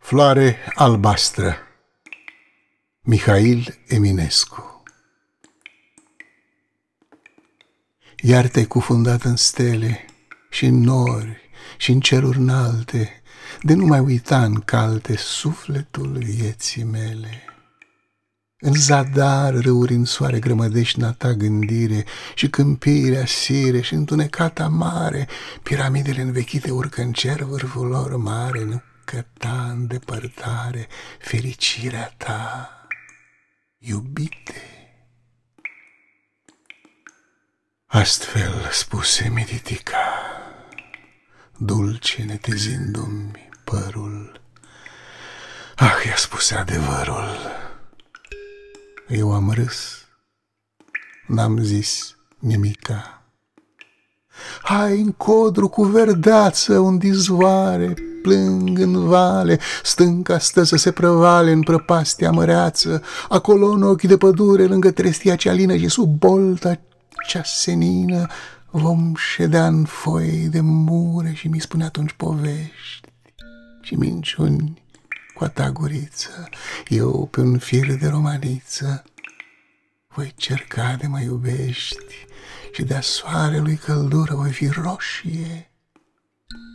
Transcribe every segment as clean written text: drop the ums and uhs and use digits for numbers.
Floare albastră. Mihail Eminescu. Iar te-ai cufundat în stele și în nori și în ceruri înalte, de nu mai uita în calte sufletul vieții mele. În zadar râuri în soare grămădești ta gândire și câmpirea sire și întunecata mare, piramidele învechite urcă în cer vârful lor mare, nu căta în depărtare fericirea ta, iubite. Astfel spuse Mititica, dulce netezindu-mi părul. Ah, i-a spus adevărul. Eu am râs, n-am zis nimica. Hai în codru cu verdeață, unde izvoare plâng în vale, stânca stă să se prăvale în prăpastia măreață, acolo în ochi de pădure, lângă trestia cea lină și sub bolta cea senină, vom ședea în foi de mure și mi spune atunci povești și minciuni cu a ta guriță, eu pe un fir de romaniță voi cerca de mă iubești și de-a soarelui căldură voi fi roșie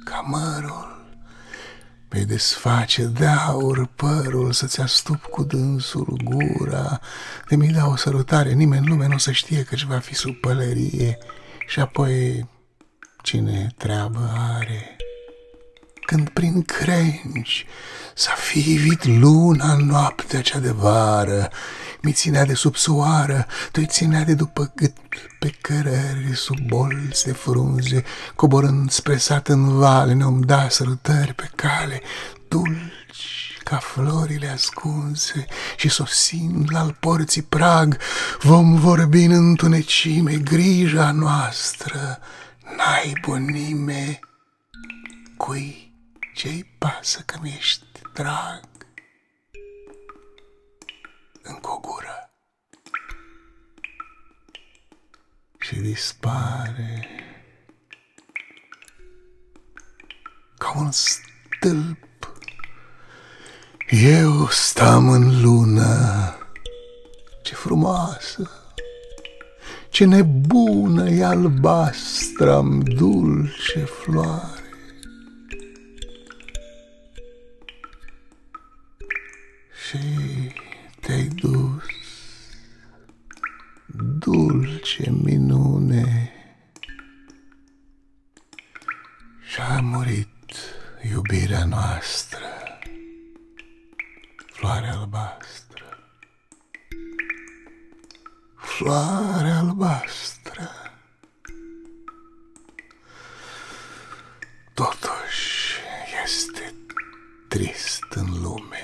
ca mărul. Vei desface de aur părul, să-ți astup cu dânsul gura, de mi da o sărutare, nimeni în lume nu o să știe că-și va fi sub pălărie, și apoi cine treabă are? Când prin crengi s-a fi ivit luna în noaptea cea de vară, mi ținea de sub soară, tu-i ținea de după gât pe cărări, sub bolți de frunze, coborând spre sat în vale, ne-om da sărutări pe cale, dulci ca florile ascunse, și sosind la-l porții prag, vom vorbi în întunecime, grija noastră, naibonime, cui ce-i pasă că mi-ești drag? Încă o gură și dispare ca un stâlp. Eu stam în lună, ce frumoasă, ce nebună e albastră-mi dulce floare. Și te-ai dus, dulce minune, și-a murit iubirea noastră, floare albastră, floare albastră. Totuși este trist în lume.